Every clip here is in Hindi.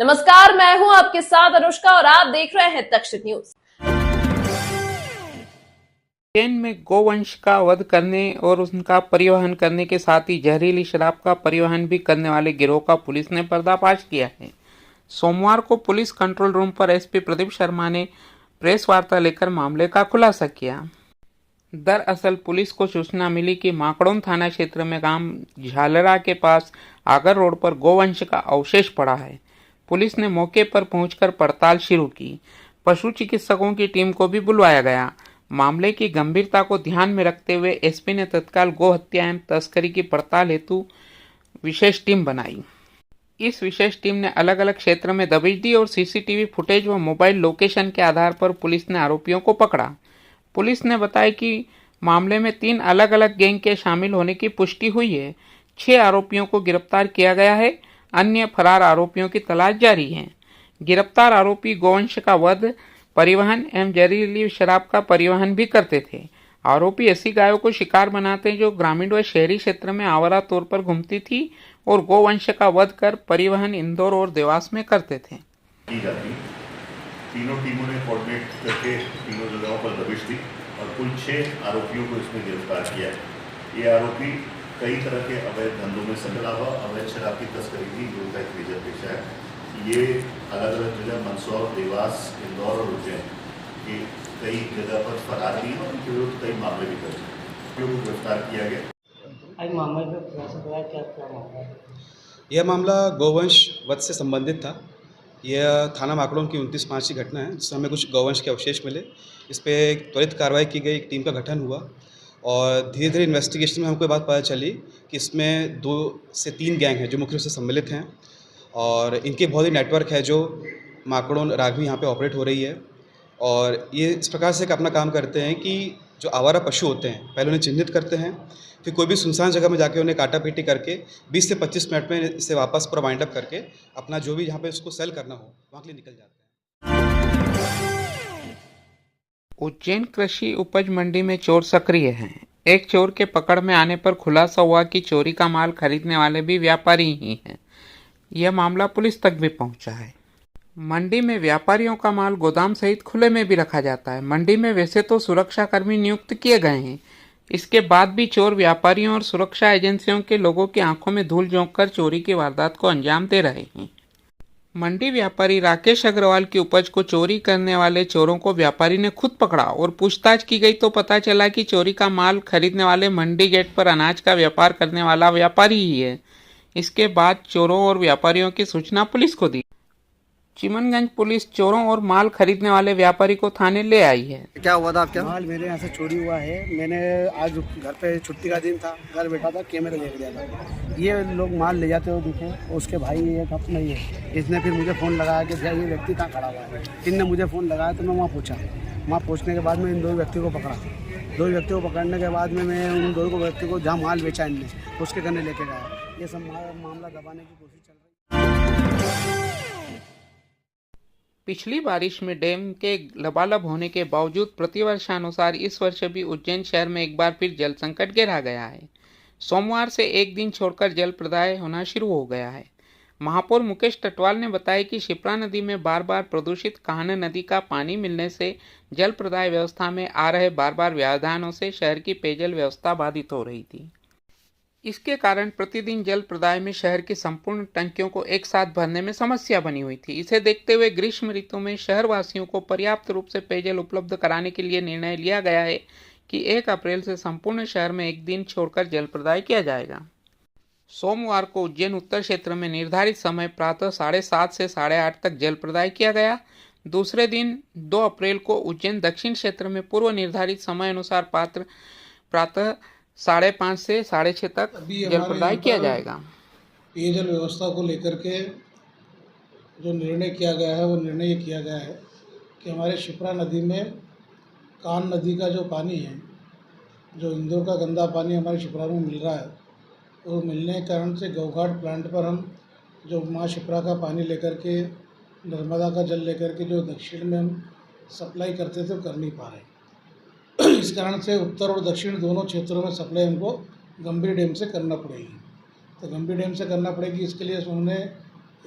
नमस्कार, मैं हूं आपके साथ अनुष्का और आप देख रहे हैं तक्षक न्यूज। उज्जैन में गोवंश का वध करने और उनका परिवहन करने के साथ ही जहरीली शराब का परिवहन भी करने वाले गिरोह का पुलिस ने पर्दाफाश किया है। सोमवार को पुलिस कंट्रोल रूम पर एसपी प्रदीप शर्मा ने प्रेस वार्ता लेकर मामले का खुलासा किया। दरअसल पुलिस को सूचना मिली कि माकड़ोन थाना क्षेत्र में गांव झालरा के पास आगर रोड पर गोवंश का अवशेष पड़ा है। पुलिस ने मौके पर पहुंचकर पड़ताल शुरू की। पशु चिकित्सकों की टीम को भी बुलवाया गया। मामले की गंभीरता को ध्यान में रखते हुए एसपी ने तत्काल गो हत्या एवं तस्करी की पड़ताल हेतु विशेष टीम बनाई। इस विशेष टीम ने अलग अलग क्षेत्र में दबिश दी और सीसीटीवी फुटेज व मोबाइल लोकेशन के आधार पर पुलिस ने आरोपियों को पकड़ा। पुलिस ने बताया कि मामले में 3 अलग अलग गैंग के शामिल होने की पुष्टि हुई है। 6 आरोपियों को गिरफ्तार किया गया है। अन्य फरार आरोपियों की तलाश जारी है। गिरफ्तार आरोपी गोवंश का वध, परिवहन एवं जहरीली शराब का परिवहन भी करते थे। आरोपी ऐसी गायों को शिकार बनाते जो ग्रामीण व शहरी क्षेत्र में आवारा तौर पर घूमती थी और गोवंश का वध कर परिवहन इंदौर और देवास में करते थे। तीनों टीमों ने कोऑर्डिनेट करके तीनों जगहों पर दबिश दी और कुल 6 आरोपियों को इसमें गिरफ्तार किया है। ये आरोपी कई तरह के अवैध धंधों में संलग्न हुआ, अवैध शराब की तस्करी भी इनका एक मेजर पेशा है। ये अलग अलग जगह मंदसौर, देवास, इंदौर और उज्जैन के कई जगह पर फरार भी और उनके विरुद्ध कई मामले भी दर्ज हैं। को गिरफ्तार किया गया। यह मामला गोवंश वध से संबंधित था। यह थाना माकड़ोन की 29/5 की घटना है, जिसमें हमें कुछ गोवंश के अवशेष मिले। इस पर त्वरित कार्रवाई की गई, एक टीम का गठन हुआ और धीरे धीरे इन्वेस्टिगेशन में हमको बात पता चली कि इसमें 2 से 3 गैंग हैं जो मुख्य रूप से सम्मिलित हैं और इनके बहुत ही नेटवर्क है जो माकड़ोन राघवी यहाँ पे ऑपरेट हो रही है। और ये इस प्रकार से अपना काम करते हैं कि जो आवारा पशु होते हैं पहले उन्हें चिन्हित करते हैं, फिर कोई भी सुनसान जगह में जाके उन्हें काटा पीटी करके 20 से 25 मिनट में इसे वापस पूरा वाइंड अप करके अपना जो भी यहाँ पे उसको सेल करना हो वहाँ के लिए निकल जाते हैं। उज्जैन कृषि उपज मंडी में चोर सक्रिय हैं। एक चोर के पकड़ में आने पर खुलासा हुआ कि चोरी का माल खरीदने वाले भी व्यापारी ही हैं। यह मामला पुलिस तक भी पहुंचा है। मंडी में व्यापारियों का माल गोदाम सहित खुले में भी रखा जाता है। मंडी में वैसे तो सुरक्षा कर्मी नियुक्त किए गए हैं, इसके बाद भी चोर व्यापारियों और सुरक्षा एजेंसियों के लोगों की आंखों में धूल झोंक कर चोरी की वारदात को अंजाम दे रहे हैं। मंडी व्यापारी राकेश अग्रवाल की उपज को चोरी करने वाले चोरों को व्यापारी ने खुद पकड़ा और पूछताछ की गई तो पता चला कि चोरी का माल खरीदने वाले मंडी गेट पर अनाज का व्यापार करने वाला व्यापारी ही है। इसके बाद चोरों और व्यापारियों की सूचना पुलिस को दी। चिमनगंज पुलिस चोरों और माल खरीदने वाले व्यापारी को थाने ले आई है। क्या हुआ था आपके? माल मेरे यहाँ से चोरी हुआ है। मैंने आज घर पे छुट्टी का दिन था, घर बैठा था, कैमरा देख लिया था। ये लोग माल ले जाते हुए दिखे और उसके भाई एक अपना ही है, इसने फिर मुझे फ़ोन लगाया कि भैया ये व्यक्ति कहाँ खड़ा हुआ है। इनने मुझे फ़ोन लगाया तो मैं वहाँ पहुँचा। वहाँ पहुँचने के बाद में इन 2 व्यक्तियों को पकड़ा। 2 व्यक्तियों को पकड़ने के बाद में मैं उन 2 व्यक्तियों को जहाँ माल बेचा इनने उसके करने लेके गया। ये सब मामला दबाने की कोशिश चल रही है। पिछली बारिश में डैम के लबालब होने के बावजूद प्रतिवर्षानुसार इस वर्ष भी उज्जैन शहर में एक बार फिर जल संकट गहरा गया है। सोमवार से एक दिन छोड़कर जल प्रदाय होना शुरू हो गया है। महापौर मुकेश टटवाल ने बताया कि शिप्रा नदी में बार बार प्रदूषित कान्ह नदी का पानी मिलने से जल प्रदाय व्यवस्था में आ रहे बार व्यवधानों से शहर की पेयजल व्यवस्था बाधित हो रही थी। इसके कारण प्रतिदिन जल प्रदाय में शहर की संपूर्ण टंकियों को एक साथ भरने में समस्या बनी हुई थी। इसे देखते हुए ग्रीष्म ऋतु में शहर वासियों को पर्याप्त रूप से पेयजल उपलब्ध कराने के लिए निर्णय लिया गया है कि 1 अप्रैल से संपूर्ण शहर में एक दिन छोड़कर जल प्रदाय किया जाएगा। सोमवार को उज्जैन उत्तर क्षेत्र में निर्धारित समय प्रातः 7:30 से 8:30 तक जल प्रदाय किया गया। दूसरे दिन 2 अप्रैल को उज्जैन दक्षिण क्षेत्र में पूर्व निर्धारित समय अनुसार प्रातः 5:30 से 6:30 तक जल प्रदाय किया जाएगा। पेयजल व्यवस्था को लेकर के जो निर्णय किया गया है वो निर्णय ये किया गया है कि हमारे शिप्रा नदी में कान्ह नदी का जो पानी है, जो इंदौर का गंदा पानी हमारे शिप्रा में मिल रहा है, वो मिलने के कारण से गौघाट प्लांट पर हम जो माँ शिप्रा का पानी लेकर के, नर्मदा का जल लेकर के जो दक्षिण में हम सप्लाई करते थे वो कर नहीं पा रहे। इस कारण से उत्तर और दक्षिण दोनों क्षेत्रों में सप्लाई हमको गंभीर डैम से करना पड़ेगी। तो गंभीर डैम से करना पड़ेगी, इसके लिए उन्होंने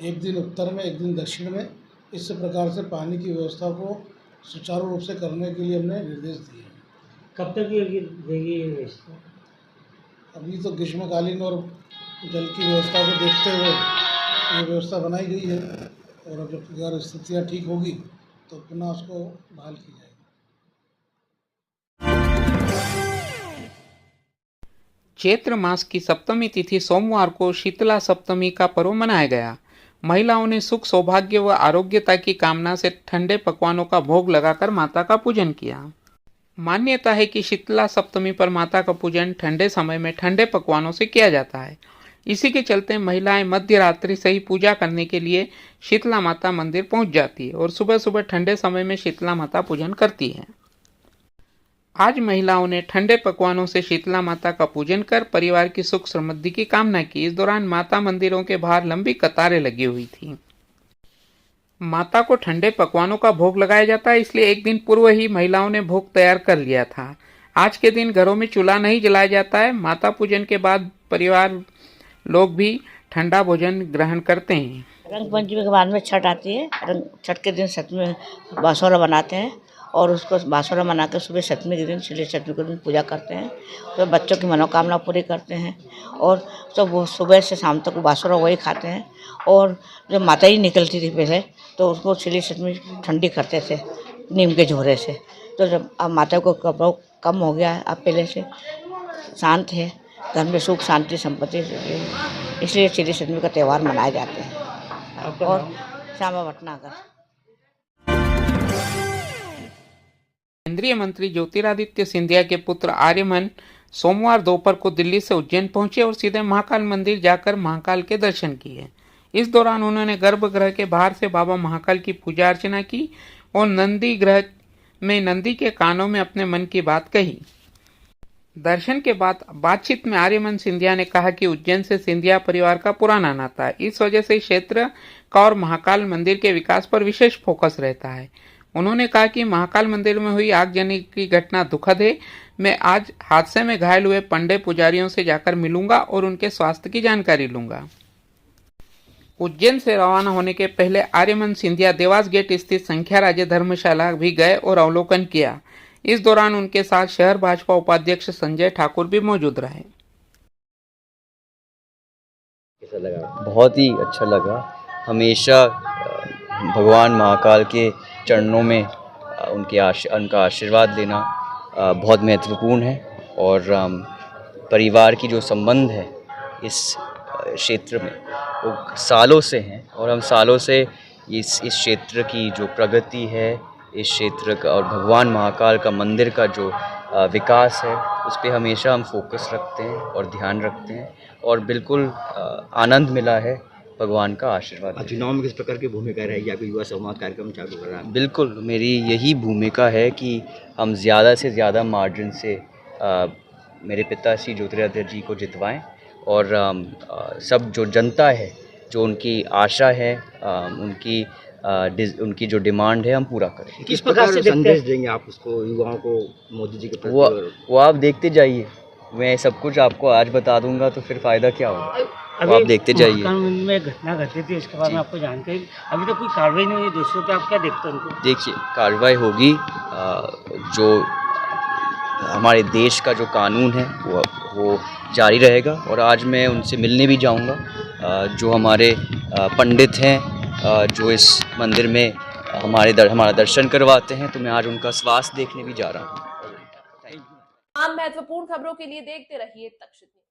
एक दिन उत्तर में एक दिन दक्षिण में इस प्रकार से पानी की व्यवस्था को सुचारू रूप से करने के लिए हमने निर्देश दिए हैं। कब तक ये देगी ये व्यवस्था? अभी तो ग्रीष्मकालीन और जल की व्यवस्था को देखते हुए ये व्यवस्था बनाई गई है, और अब जब अगर स्थितियाँ ठीक होगी तो पुनः उसको बहाल की जाएगी। चैत्र मास की सप्तमी तिथि सोमवार को शीतला सप्तमी का पर्व मनाया गया। महिलाओं ने सुख सौभाग्य व आरोग्यता की कामना से ठंडे पकवानों का भोग लगाकर माता का पूजन किया। मान्यता है कि शीतला सप्तमी पर माता का पूजन ठंडे समय में ठंडे पकवानों से किया जाता है। इसी के चलते महिलाएं मध्य रात्रि से ही पूजा करने के लिए शीतला माता मंदिर पहुंच जाती है और सुबह सुबह ठंडे समय में शीतला माता पूजन करती है। आज महिलाओं ने ठंडे पकवानों से शीतला माता का पूजन कर परिवार की सुख समृद्धि की कामना की। इस दौरान माता मंदिरों के बाहर लंबी कतारें लगी हुई थी। माता को ठंडे पकवानों का भोग लगाया जाता है, इसलिए एक दिन पूर्व ही महिलाओं ने भोग तैयार कर लिया था। आज के दिन घरों में चूल्हा नहीं जलाया जाता है। माता पूजन के बाद परिवार लोग भी ठंडा भोजन ग्रहण करते हैं। रंग पंचमी के बाद में छठ आती है। छठ के दिन सप्तमी बासोरा बनाते हैं और उसको बासोरा मना के सुबह सप्तमी के दिन शीतला सप्तमी के दिन पूजा करते हैं। तो बच्चों की मनोकामना पूरी करते हैं और सब वो सुबह से शाम तक बासोरा वही खाते हैं। और जब माता ही निकलती थी पहले तो उसको शीतला सप्तमी ठंडी करते थे नीम के झोरे से। तो जब अब माता को कम हो गया है, अब पहले से शांत है, घर में सुख शांति संपत्ति, इसलिए शीतला सप्तमी का त्यौहार मनाए जाते हैं। और श्यामा भटनागर। केंद्रीय मंत्री ज्योतिरादित्य सिंधिया के पुत्र आर्यमन सोमवार दोपहर को दिल्ली से उज्जैन पहुंचे और सीधे महाकाल मंदिर जाकर महाकाल के दर्शन किए। इस दौरान उन्होंने गर्भगृह के बाहर से बाबा महाकाल की पूजा अर्चना की और नंदी गृह में नंदी के कानों में अपने मन की बात कही। दर्शन के बाद बातचीत में आर्यमन सिंधिया ने कहा कि उज्जैन से सिंधिया परिवार का पुराना नाता है। इस वजह से क्षेत्र का और महाकाल मंदिर के विकास पर विशेष फोकस रहता है। उन्होंने कहा कि महाकाल मंदिर में हुई आगजनी की घटना दुखद है। मैं आज हादसे में घायल हुए पंडे पुजारियों से जाकर मिलूंगा और उनके स्वास्थ्य की जानकारी लूंगा। उज्जैन से रवाना होने के पहले आर्यमन सिंधिया देवास गेट स्थित संख्या राज्य धर्मशाला भी गए और अवलोकन किया। इस दौरान उनके साथ शहर भाजपा उपाध्यक्ष संजय ठाकुर भी मौजूद रहे। कैसा लगा? बहुत ही अच्छा लगा। हमेशा भगवान महाकाल के चरणों में उनका आशीर्वाद लेना बहुत महत्वपूर्ण है। और परिवार की जो संबंध है इस क्षेत्र में वो सालों से हैं और हम सालों से इस क्षेत्र की जो प्रगति है, इस क्षेत्र का और भगवान महाकाल का मंदिर का जो विकास है उस पर हमेशा हम फोकस रखते हैं और ध्यान रखते हैं और बिल्कुल आनंद मिला है भगवान का आशीर्वाद। चुनाव में किस प्रकार की भूमिका रहेगी? आपकी युवा संवाद कार्यक्रम चालू कर रहा है। बिल्कुल, मेरी यही भूमिका है कि हम ज़्यादा से ज़्यादा मार्जिन से मेरे पिता श्री ज्योतिरादित्य जी को जितवाएं और सब जो जनता है, जो उनकी आशा है, उनकी जो डिमांड है हम पूरा करें। किस प्रकार से संदेश देंगे आप उसको, युवाओं को, मोदी जी के प्रति? वो आप देखते जाइए। मैं सब कुछ आपको आज बता दूंगा तो फिर फ़ायदा क्या होगा? आप देखते जाइए। में घटना घटी थी, इसके बाद में आपको जानकारी अभी तक कोई कार्रवाई नहीं हुई दोषियों पे, आप क्या देखते हैं उनको? देखिए, कार्रवाई होगी। जो हमारे देश का जो कानून है वो जारी रहेगा। और आज मैं उनसे मिलने भी जाऊंगा जो हमारे पंडित हैं, जो इस मंदिर में हमारा दर्शन करवाते हैं। तो मैं आज उनका स्वास्थ्य देखने भी जा रहा हूँ। तमाम महत्वपूर्ण खबरों के लिए देखते रहिए तक्षशिला।